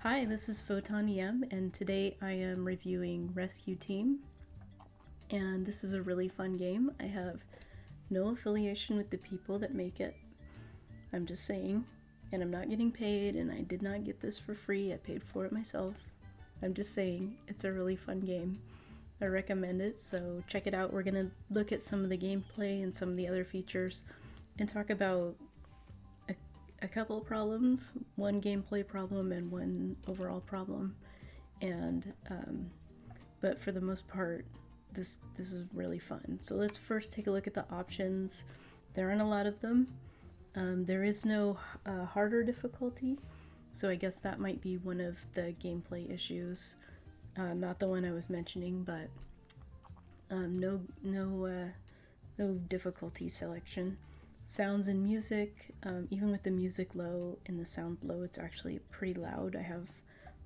Hi, this is Photon EM, and today I am reviewing Rescue Team. And this is a really fun game. I have no affiliation with the people that make it. I'm just saying, and I'm not getting paid, and I did not get this for free. I paid for it myself. I'm just saying, it's a really fun game. I recommend it, so check it out. We're gonna look at some of the gameplay and some of the other features and talk about a couple of problems, one gameplay problem and one overall problem, and but for the most part, this is really fun. So let's first take a look at the options. There aren't a lot of them. There is no harder difficulty, so I guess that might be one of the gameplay issues. Not the one I was mentioning, but no difficulty selection. Sounds and music, even with the music low and the sound low, it's actually pretty loud. I have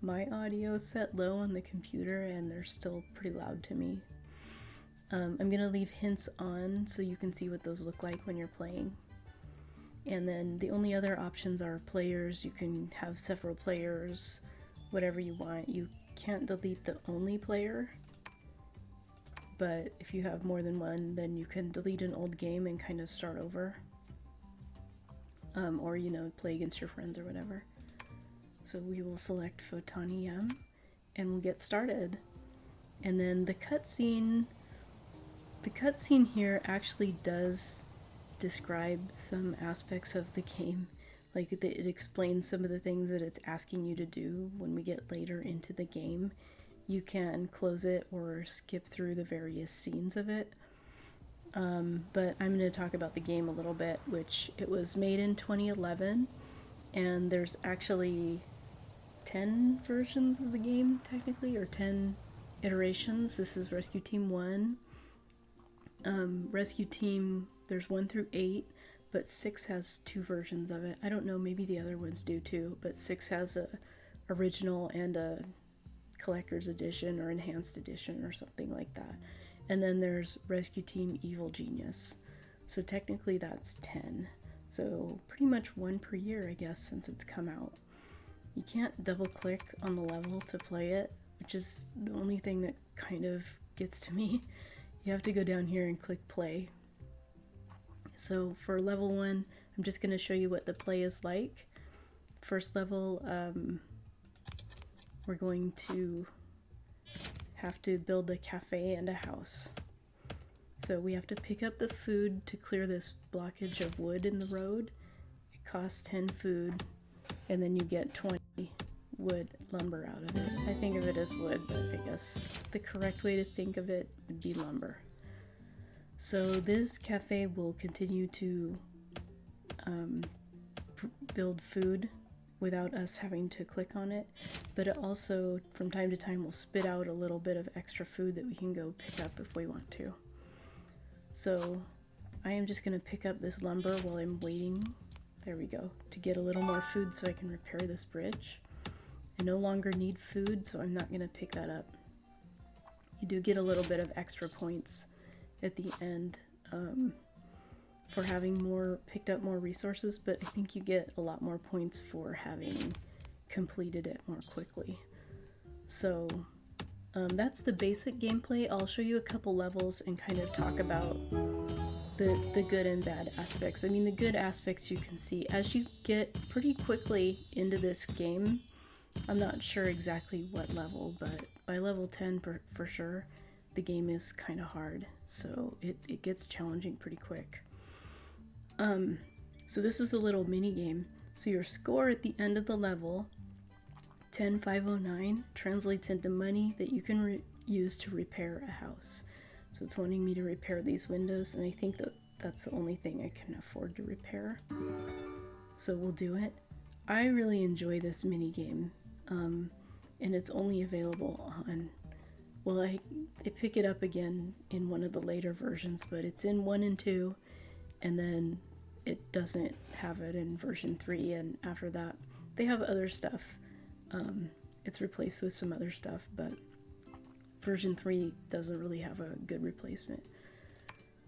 my audio set low on the computer and they're still pretty loud to me. I'm gonna leave hints on so you can see what those look like when you're playing. And then the only other options are players. You can have several players, whatever you want. You can't delete the only player, but if you have more than one, then you can delete an old game and kind of start over. Or, play against your friends or whatever. So we will select Photon EM and we'll get started. And then the cutscene here actually does describe some aspects of the game. Like it explains some of the things that it's asking you to do when we get later into the game. You can close it or skip through the various scenes of it. But I'm going to talk about the game a little bit, which it was made in 2011, and there's actually 10 versions of the game, technically, or 10 iterations. This is Rescue Team 1. Rescue Team, there's 1 through 8, but 6 has 2 versions of it. I don't know, maybe the other ones do too, but 6 has a original and a collector's edition or enhanced edition or something like that. And then there's Rescue Team Evil Genius. So technically that's 10. So pretty much 1 per year, I guess, since it's come out. You can't double click on the level to play it, which is the only thing that kind of gets to me. You have to go down here and click play. So for level 1, I'm just going to show you what the play is like. First level, we're going to have to build a cafe and a house. So we have to pick up the food to clear this blockage of wood in the road. It costs 10 food, and then you get 20 wood lumber out of it. I think of it as wood, but I guess the correct way to think of it would be lumber. So this cafe will continue to build food without us having to click on it, but it also from time to time will spit out a little bit of extra food that we can go pick up if we want to. So I am just going to pick up this lumber while I'm waiting, there we go, to get a little more food so I can repair this bridge. I no longer need food, so I'm not going to pick that up. You do get a little bit of extra points at the end for having picked up more resources, but I think you get a lot more points for having completed it more quickly. So that's the basic gameplay. I'll show you a couple levels and kind of talk about the good and bad aspects. I mean, the good aspects you can see as you get pretty quickly into this game. I'm not sure exactly what level, but by level 10 for sure, the game is kind of hard, so it gets challenging pretty quick. So this is a little mini game. So your score at the end of the level, 10,509, translates into money that you can use to repair a house. So it's wanting me to repair these windows, and I think that's the only thing I can afford to repair. So we'll do it. I really enjoy this mini game, and it's only available on, well, I pick it up again in one of the later versions, but it's in 1 and 2, and then it doesn't have it in version 3, and after that they have other stuff. It's replaced with some other stuff, but version 3 doesn't really have a good replacement.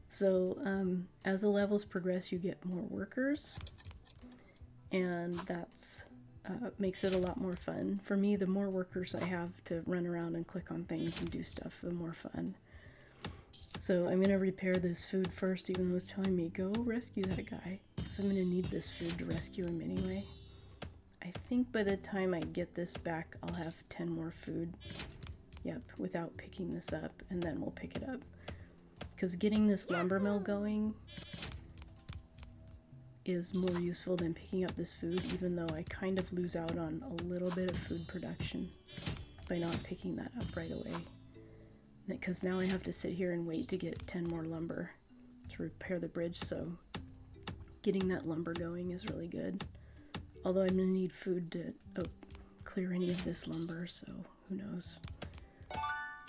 So as the levels progress, you get more workers, and that's makes it a lot more fun. For me, the more workers I have to run around and click on things and do stuff, the more fun. So I'm going to repair this food first, even though it's telling me, go rescue that guy. Because I'm going to need this food to rescue him anyway. I think by the time I get this back, I'll have 10 more food. Yep, without picking this up, and then we'll pick it up. Because getting this lumber mill going is more useful than picking up this food, even though I kind of lose out on a little bit of food production by not picking that up right away. Because now I have to sit here and wait to get 10 more lumber to repair the bridge, so getting that lumber going is really good. Although I'm going to need food to clear any of this lumber, so who knows.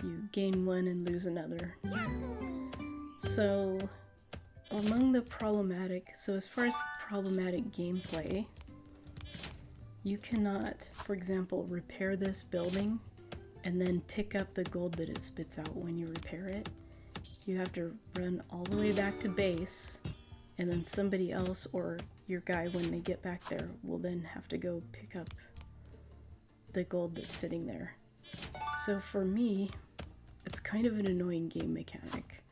You gain one and lose another. So among the problematic, so as far as problematic gameplay, you cannot, for example, repair this building and then pick up the gold that it spits out when you repair it. You have to run all the way back to base, and then somebody else or your guy, when they get back there, will then have to go pick up the gold that's sitting there. So for me, it's kind of an annoying game mechanic.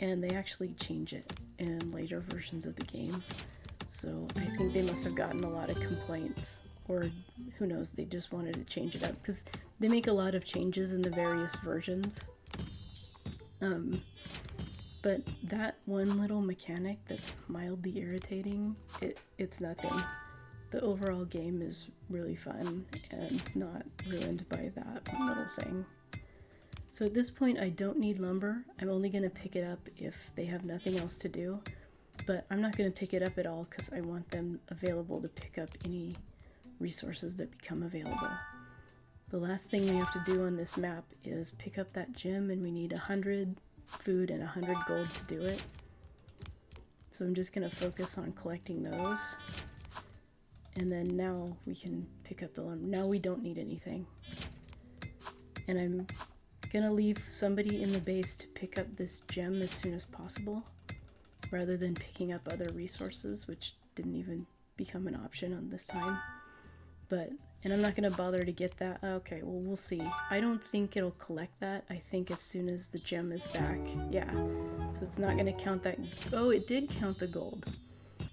And they actually change it in later versions of the game. So I think they must have gotten a lot of complaints, or who knows, they just wanted to change it up, because they make a lot of changes in the various versions. But that one little mechanic that's mildly irritating, it's nothing. The overall game is really fun and not ruined by that one little thing. So at this point I don't need lumber. I'm only going to pick it up if they have nothing else to do. But I'm not going to pick it up at all because I want them available to pick up any resources that become available. The last thing we have to do on this map is pick up that gem, and we need 100 food and 100 gold to do it. So I'm just going to focus on collecting those. And then now we can pick up the lumber. Now we don't need anything. And I'm going to leave somebody in the base to pick up this gem as soon as possible, rather than picking up other resources, which didn't even become an option on this time. And I'm not going to bother to get that. Okay, well, we'll see. I don't think it'll collect that. I think as soon as the gem is back. Yeah, so it's not going to count that. Oh, it did count the gold.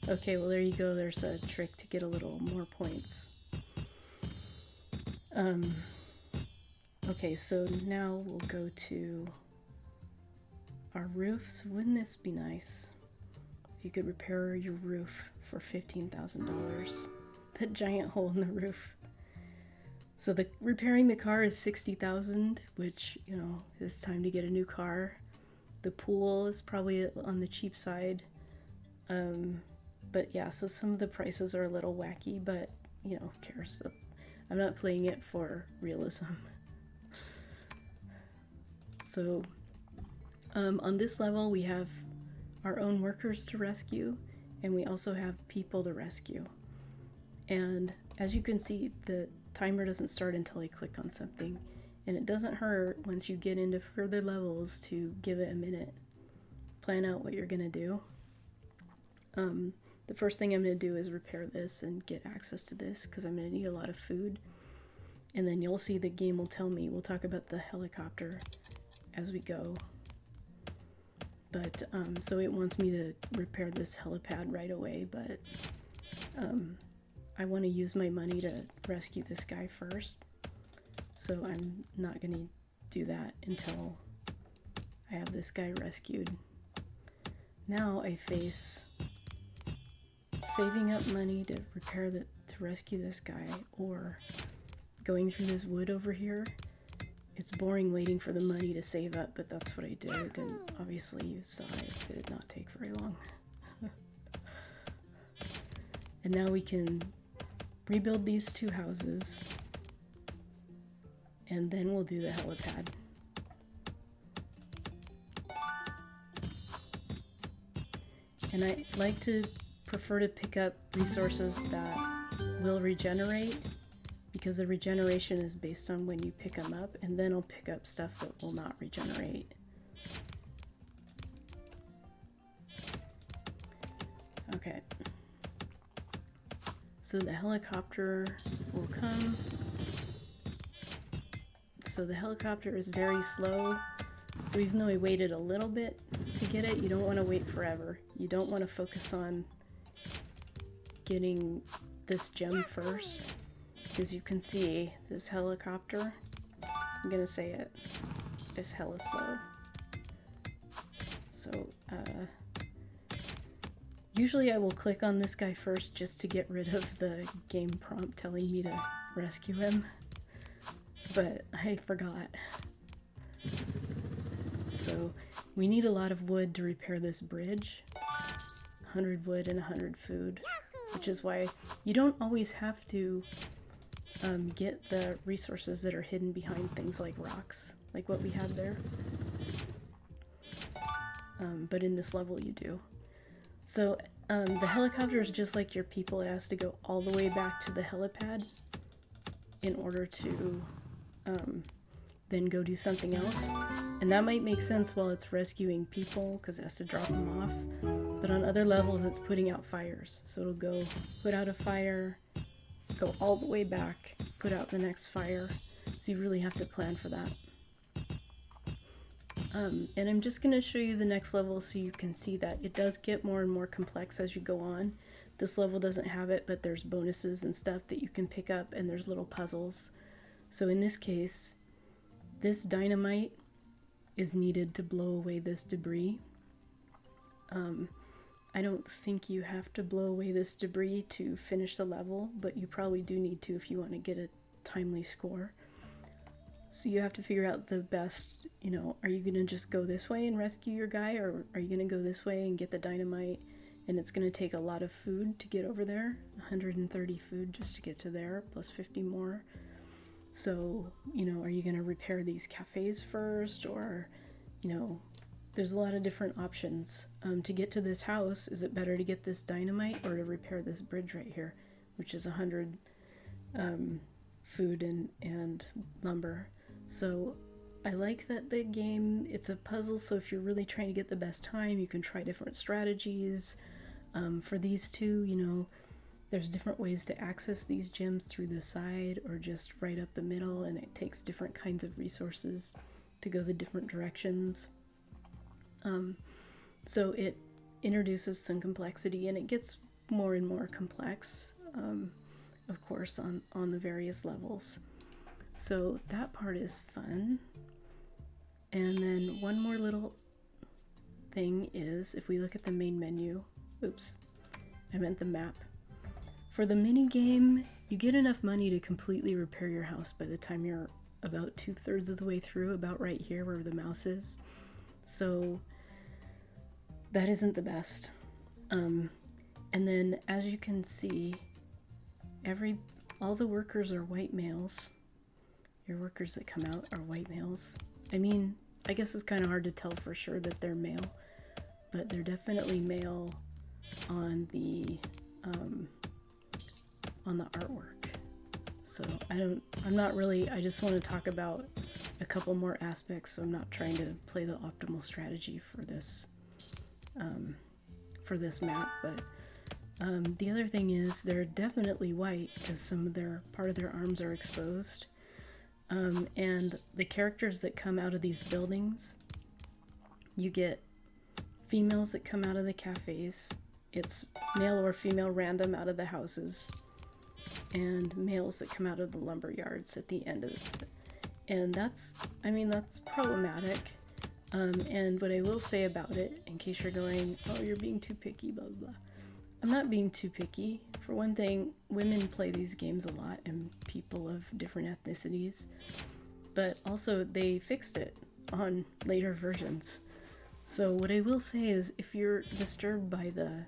Okay, well, there you go. There's a trick to get a little more points. Okay, so now we'll go to our roof. So wouldn't this be nice if you could repair your roof for $15,000? That giant hole in the roof. So repairing the car is $60,000, which, you know, it's time to get a new car. The pool is probably on the cheap side. But yeah, so some of the prices are a little wacky, but, you know, who cares? I'm not playing it for realism. So on this level, we have our own workers to rescue, and we also have people to rescue. And as you can see, the timer doesn't start until I click on something, and it doesn't hurt once you get into further levels to give it a minute. Plan out what you're gonna do. The first thing I'm gonna do is repair this and get access to this, because I'm gonna need a lot of food. And then you'll see the game will tell me. We'll talk about the helicopter as we go. But so it wants me to repair this helipad right away, but I want to use my money to rescue this guy first, so I'm not going to do that until I have this guy rescued. Now I face saving up money to rescue this guy, or going through this wood over here. It's boring waiting for the money to save up, but that's what I did, and obviously you saw it did not take very long. And now we can rebuild these two houses, and then we'll do the helipad. And I like to prefer to pick up resources that will regenerate, because the regeneration is based on when you pick them up, and then I'll pick up stuff that will not regenerate. Okay. So the helicopter will come. So the helicopter is very slow. So even though we waited a little bit to get it, you don't want to wait forever. You don't want to focus on getting this gem first. As you can see, this helicopter, I'm gonna say it, is hella slow. So, usually I will click on this guy first just to get rid of the game prompt telling me to rescue him, but I forgot. So we need a lot of wood to repair this bridge. 100 wood and 100 food, which is why you don't always have to get the resources that are hidden behind things like rocks, like what we have there. But in this level you do. So the helicopter is just like your people. It has to go all the way back to the helipad in order to then go do something else. And that might make sense while it's rescuing people because it has to drop them off. But on other levels it's putting out fires. So it'll go put out a fire, go all the way back, put out the next fire. So you really have to plan for that. And I'm just going to show you the next level so you can see that it does get more and more complex as you go on. This level doesn't have it, but there's bonuses and stuff that you can pick up, and there's little puzzles. So in this case, this dynamite is needed to blow away this debris. I don't think you have to blow away this debris to finish the level, but you probably do need to if you want to get a timely score. So you have to figure out the best, you know, are you going to just go this way and rescue your guy, or are you going to go this way and get the dynamite, and it's going to take a lot of food to get over there, 130 food just to get to there, plus 50 more. So, you know, are you going to repair these cafes first, or, you know, there's a lot of different options. To get to this house, is it better to get this dynamite or to repair this bridge right here, which is 100 food and lumber. So I like that the game, it's a puzzle, so if you're really trying to get the best time, you can try different strategies. For these two, you know, there's different ways to access these gems through the side or just right up the middle, and it takes different kinds of resources to go the different directions. So it introduces some complexity, and it gets more and more complex, of course, on the various levels. So that part is fun. And then one more little thing is, if we look at the main menu, oops, I meant the map. For the mini game, you get enough money to completely repair your house by the time you're about 2/3 of the way through, about right here where the mouse is. So that isn't the best. And then as you can see, all the workers are white males. Your workers that come out are white males. I mean, I guess it's kind of hard to tell for sure that they're male, but they're definitely male on the artwork. So I just want to talk about a couple more aspects, so I'm not trying to play the optimal strategy for this map, but the other thing is they're definitely white because part of their arms are exposed. And the characters that come out of these buildings, you get females that come out of the cafes. It's male or female random out of the houses, and males that come out of the lumber yards at the end of it. And that's problematic. And what I will say about it, in case you're going, oh, you're being too picky, blah, blah, blah. I'm not being too picky. For one thing, women play these games a lot, and people of different ethnicities. But also, they fixed it on later versions. So what I will say is, if you're disturbed by the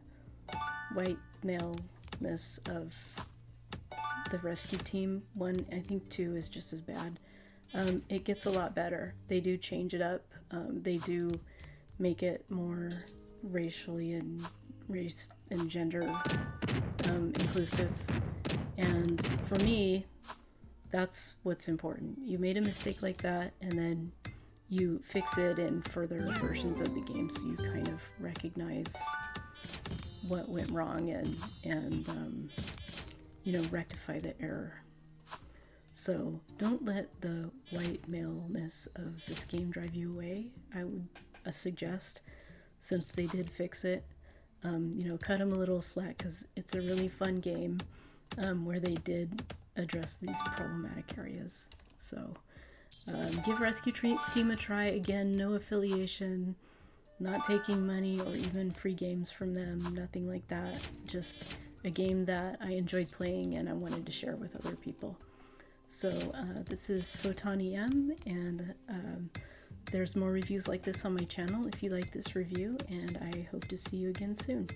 white maleness of the rescue team, 1, I think 2 is just as bad. It gets a lot better. They do change it up. They do make it more racially and race and gender inclusive. And for me, that's what's important. You made a mistake like that, and then you fix it in further versions of the game, so you kind of recognize what went wrong and rectify the error. So don't let the white maleness of this game drive you away. I would suggest, since they did fix it, cut them a little slack, because it's a really fun game where they did address these problematic areas. So give Rescue Team a try. Again, no affiliation, not taking money or even free games from them, nothing like that. Just a game that I enjoyed playing and I wanted to share with other people. So this is Photon EM, and there's more reviews like this on my channel if you like this review, and I hope to see you again soon.